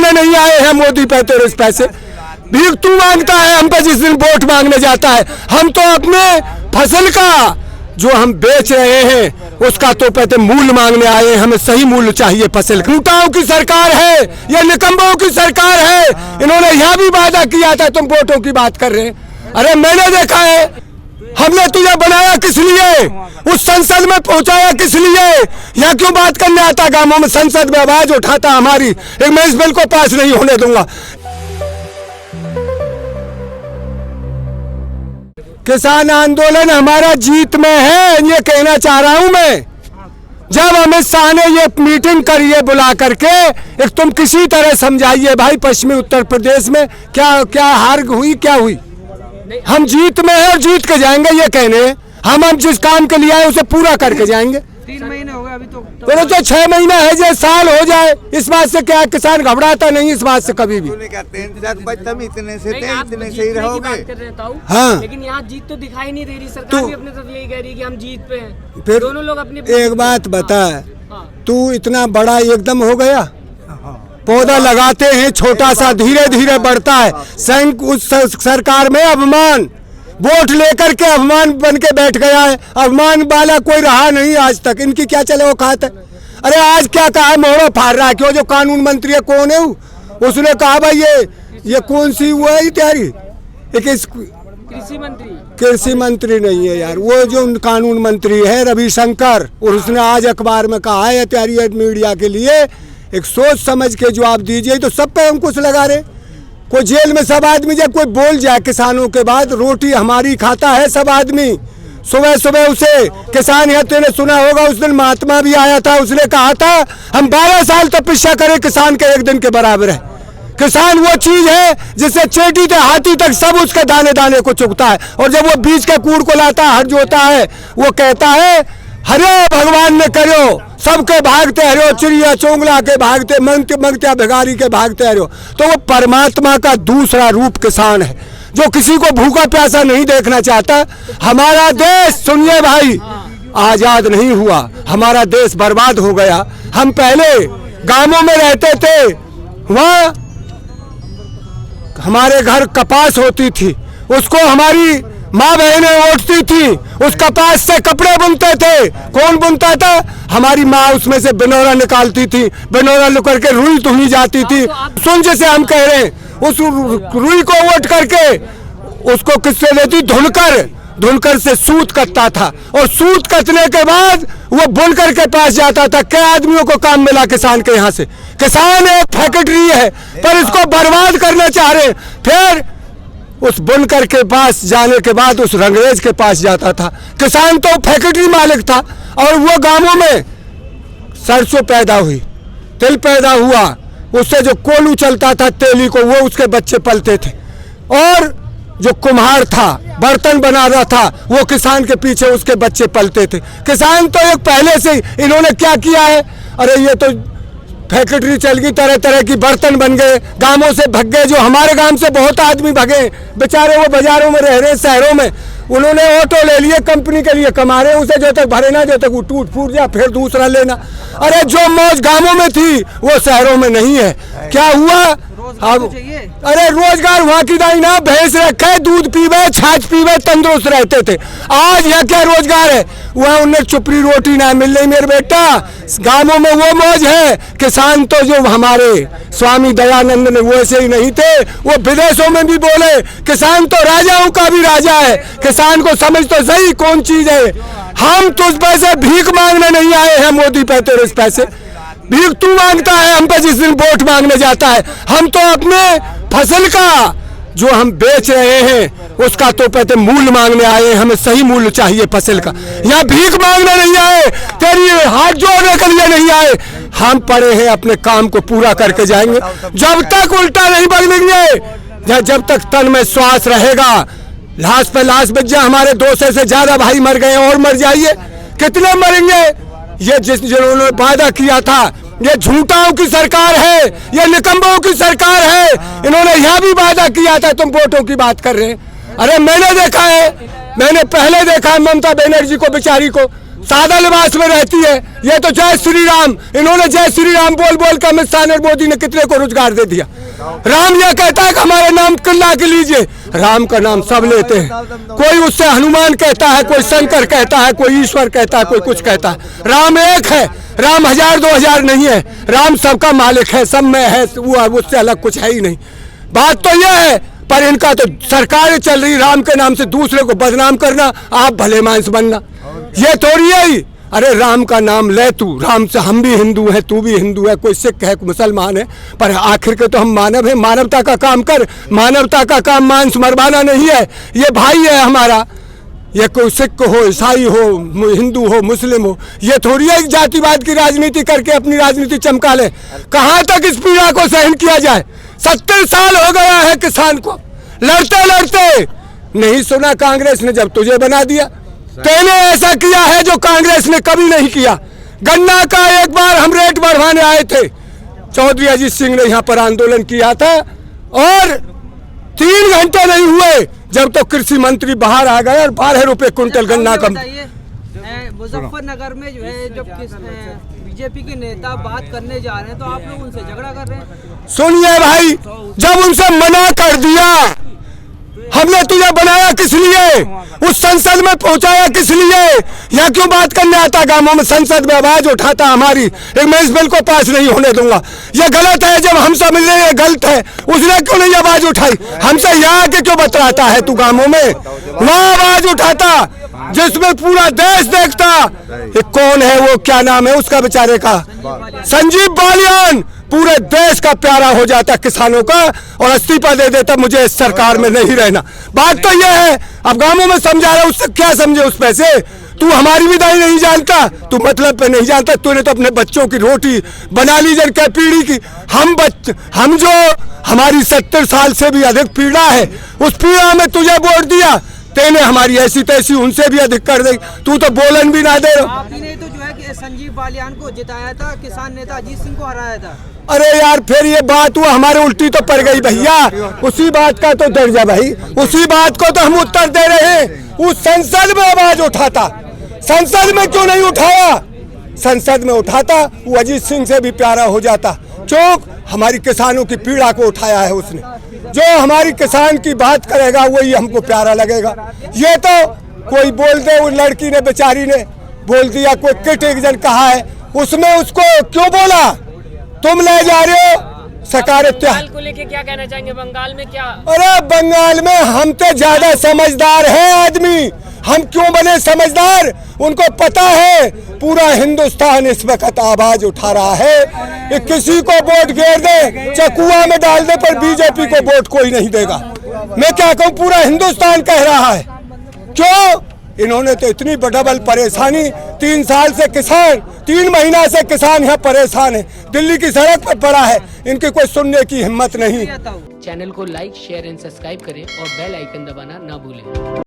मांगने नहीं आए हैं मोदी पे तेरे पैसे। भीख तू मांगता है हम पे जिस दिन वोट मांगने जाता है। हम तो अपने फसल का जो हम बेच रहे हैं उसका तो कहते मूल्य मांगने आए हैं। हमें सही मूल्य चाहिए फसल का। झूठाओं की सरकार है, ये निकम्बों की सरकार है। इन्होंने यह भी वादा किया था, तुम वोटों की बात कर रहे हैं। अरे मैंने देखा है, हमने तुझे बनाया किस लिए, उस संसद में पहुंचाया किस लिए, यहाँ क्यों बात करने आता गांवों में, संसद में आवाज उठाता हमारी। एक मैं इस बिल को पास नहीं होने दूंगा। किसान आंदोलन हमारा जीत में है, ये कहना चाह रहा हूं मैं। जब अमित शाह ने ये मीटिंग करी है बुला करके, एक तुम किसी तरह समझाइए भाई, पश्चिमी उत्तर प्रदेश में क्या क्या हार हुई, क्या हुई। हम जीत में है और जीत के जाएंगे, ये कहने हम जिस काम के लिए आए उसे पूरा करके जाएंगे। 3 महीने हो गए अभी तो 6 महीना है, जो साल हो जाए, इस बात से क्या किसान घबराता नहीं, इस बात से कभी भी। इतने सही रहोगे। हाँ, लेकिन यहाँ जीत तो दिखाई नहीं दे रही। सरकार भी अपने तरफ यही कह रही है कि हम जीत पे हैं। फिर दोनों लोग अपनी एक बात बता, हाँ। तू इतना बड़ा एकदम हो गया, पौधा लगाते हैं छोटा सा, धीरे धीरे बढ़ता है। उस सरकार में अभिमान, वोट लेकर के अभिमान बन के बैठ गया है। अभिमान वाला कोई रहा नहीं आज तक। इनकी क्या चले वो खाते। अरे आज क्या कहा, मोहरा फाड़ रहा है क्यों। जो कानून मंत्री है कौन है, उसने कहा भाई ये कौन सी हुआ है तैयारी, कृषि मंत्री नहीं है यार, वो जो कानून मंत्री है रविशंकर, और उसने आज अखबार में कहा है तैयारी मीडिया के लिए, एक सोच समझ के जवाब दीजिए। तो सब पे अंकुश लगा रहे। कोई जेल में सब आदमी जब कोई बोल जाए किसानों के बाद, रोटी हमारी खाता है सब आदमी। सुबह सुबह उसे किसान, यहाँ तूने सुना होगा उस दिन महात्मा भी आया था, उसने कहा था हम 12 साल तपस्या करें, किसान के एक दिन के बराबर है। किसान वो चीज है जिससे चेटी से हाथी तक सब उसके दाने दाने को चुगता है। और जब वो बीज के कूड़ को लाता है, हट जोता है, वो कहता है हरे भगवान ने करो, सबके भागते हरो, चिड़िया चोंगला के भागते, मंगत्या भिखारी के भागते हरो। तो वो परमात्मा का दूसरा रूप किसान है, जो किसी को भूखा प्यासा नहीं देखना चाहता। हमारा देश, सुनिए भाई, आजाद नहीं हुआ, हमारा देश बर्बाद हो गया। हम पहले गांवों में रहते थे, वहाँ हमारे घर कपास होती थी, उसको हमारी माँ बहनें ओटती थी, उस कपास से कपड़े बुनते थे। कौन बुनता था, हमारी माँ उसमें से बिनौरा निकालती थी, बिनौरा लेकर के रुई धुनी जाती थी। सुन जैसे हम कह रहे हैं, उस रुई को ओट करके उसको किससे लेती, धुनकर से सूत कटता था, और सूत कटने के बाद वो बुनकर के पास जाता था। कई आदमियों को काम मिला किसान के यहाँ से। किसान एक फैक्ट्री है, पर इसको बर्बाद करना चाह रहे। फिर उस बुनकर के पास जाने के बाद उस रंगरेज के पास जाता था। किसान तो फैक्ट्री मालिक था, और वो गांवों में सरसों पैदा हुई, तिल पैदा हुआ, उससे जो कोलू चलता था तेली को, वो उसके बच्चे पलते थे। और जो कुम्हार था, बर्तन बना रहा था, वो किसान के पीछे उसके बच्चे पलते थे। किसान तो एक पहले से इन्होंने क्या किया है, अरे ये तो फैक्ट्री चल गई, तरह तरह की बर्तन बन गए, गांवों से भग गए। जो हमारे गांव से बहुत आदमी भगे बेचारे, वो बाजारों में रह रहे, शहरों में। उन्होंने ऑटो ले लिए, कंपनी के लिए कमा रहे, उसे जो तक भरे ना, जो तक वो टूट फूट जाए फिर दूसरा लेना। अरे जो मौज गांवों में थी वो शहरों में नहीं है। क्या हुआ अब, अरे रोजगार वहाँ की दाई ना, भैंस रखे, दूध पीवे, छाछ पीवे, तंदुरुस्त रहते थे। आज यहाँ क्या रोजगार है, वहाँ उन्हें चुपड़ी रोटी ना मिल रही मेरे बेटा। गांवों में वो मौज है। किसान तो जो हमारे स्वामी दयानंद ने वैसे ही नहीं थे, वो विदेशों में भी बोले किसान तो राजाओं का भी राजा है। किसान को समझ तो सही कौन चीज है। हम तुझ पैसे भीख मांगने नहीं आए हैं मोदी पे तेरे पैसे। भीख तू मांगता है हम पे जिस दिन वोट मांगने जाता है। हम तो अपने फसल का जो हम बेच रहे हैं उसका तो कहते मूल्य मांगने आए हैं। हमें सही मूल्य चाहिए फसल का। यहाँ भीख मांगने नहीं आए, तेरी हाथ जोड़ने के लिए नहीं आए। हम पड़े हैं, अपने काम को पूरा करके जाएंगे। जब तक उल्टा नहीं बदलेंगे, जब तक तन में श्वास रहेगा, लाश पे लाश बच जाए। हमारे 200 से ज्यादा भाई मर गए और मर जाइए, कितने मरेंगे। ये जिन्होंने वादा किया था, ये झूठाओं की सरकार है, ये निकम्बों की सरकार है। इन्होंने यह भी वादा किया था, तुम वोटों की बात कर रहे हैं। अरे मैंने देखा है, मैंने पहले देखा है ममता बनर्जी को बेचारी को, सादा लिबास में रहती है। ये तो जय श्री राम, इन्होंने जय श्री राम बोल बोल कर अमित शाह और मोदी ने कितने को रोजगार दे दिया। राम यह कहता है कि हमारे नाम किल्ला के लीजिए, राम का नाम सब लेते हैं। कोई उससे हनुमान कहता है, कोई शंकर कहता है, कोई ईश्वर कहता है, कोई कुछ कहता है। राम एक है, राम 1000-2000 नहीं है। राम सबका मालिक है, सब में है, वो उससे अलग कुछ है ही नहीं। बात तो यह है, पर इनका तो सरकार चल रही राम के नाम से दूसरे को बदनाम करना, आप भले मानस बनना, ये थोड़ी है ही। अरे राम का नाम ले तू, राम से हम भी हिंदू हैं, तू भी हिंदू है, कोई सिख है, कोई मुसलमान है, पर आखिर के तो हम मानव हैं। मानवता का काम कर, मानवता का काम मांस मरवाना नहीं है। ये भाई है हमारा, ये कोई सिख हो, ईसाई हो, हिंदू हो, मुस्लिम हो, ये थोड़ी है जातिवाद की राजनीति करके अपनी राजनीति चमका ले। कहाँ तक इस पीड़ा को सहन किया जाए? 70 साल हो गया है किसान को लड़ते लड़ते। नहीं सुना कांग्रेस ने जब तुझे बना दिया, तेने ऐसा किया है जो कांग्रेस ने कभी नहीं किया। गन्ना का एक बार हम रेट बढ़वाने आए थे, चौधरी अजीत सिंह ने यहाँ पर आंदोलन किया था और 3 घंटे नहीं हुए जब तो कृषि मंत्री बाहर आ गए और 12 रुपए क्विंटल गन्ना कम। मुजफ्फरनगर में जो है जब बीजेपी के नेता बात करने जा रहे हैं तो आप लोग उनसे झगड़ा कर रहे हैं। सुनिए भाई, जब उनसे मना कर दिया, हमने तुझे बनाया किस लिए, उस संसद में पहुंचाया किस लिए? यहाँ क्यों बात करने आता गांवों में, संसद में आवाज उठाता हमारी। एक मैं इस बिल को पास नहीं होने दूंगा, ये गलत है। जब हम सब मिल रहे हैं गलत है, उसने क्यों नहीं आवाज उठाई? हमसे यहाँ आके क्यों बतलाता है तू गांवों में? वहाँ आवाज उठाता जिसमें पूरा देश देखता। ये कौन है वो, क्या नाम है उसका बेचारे का, संजीव बालियान। पूरे देश का प्यारा हो जाता किसानों का और इस्तीफा दे देता, मुझे इस सरकार में नहीं रहना। बात तो यह है, अब गांवों में समझा रहा, उससे क्या समझे उस पैसे? तू हमारी विदाई नहीं जानता, तू मतलब पे नहीं जानता। तूने तो अपने बच्चों की रोटी बना ली जन क्या पीढ़ी की। हम जो हमारी 70 साल से भी अधिक पीड़ा है, उस पीड़ा में तुझे वोट दिया, तेने हमारी ऐसी तैसी उनसे भी अधिक कर दी। तू तो बोलन भी ना दे। आपने तो जो है कि संजीव बालियान को जिताया था, किसान नेता अजीत सिंह को हराया था। अरे यार फिर ये बात हुआ हमारे उल्टी तो पड़ गई भैया। उसी बात का तो दर्जा भाई, उसी बात को तो हम उत्तर दे रहे हैं। उस संसद में आवाज उठाता, संसद में क्यों नहीं उठाया? संसद में उठाता, वो अजीत सिंह से भी प्यारा हो जाता। चौक हमारी किसानों की पीड़ा को उठाया है उसने। जो हमारी किसान की बात करेगा वही हमको प्यारा लगेगा। ये तो कोई बोल दे, उस लड़की ने बेचारी ने बोल दिया, कोई किट एक जन कहा है, उसमें उसको क्यों बोला? तुम ले जा रहे हो बंगाल को लेके क्या कहना चाहेंगे? बंगाल में क्या? अरे बंगाल में हम तो ज्यादा समझदार है आदमी। हम क्यों बने समझदार? उनको पता है पूरा हिंदुस्तान इस वक्त आवाज उठा रहा है कि किसी को वोट घेर दे, चकुआ में डाल दे, पर बीजेपी को वोट कोई नहीं देगा। मैं क्या कहूँ, पूरा हिंदुस्तान कह रहा है। क्यों? इन्होंने तो इतनी डबल परेशानी, 3 साल से किसान, 3 महीना से किसान यहाँ परेशान है, दिल्ली की सड़क पर पड़ा है, इनकी कोई सुनने की हिम्मत नहीं। चैनल को लाइक, शेयर एंड सब्सक्राइब करें और बेल आइकन दबाना ना भूलें।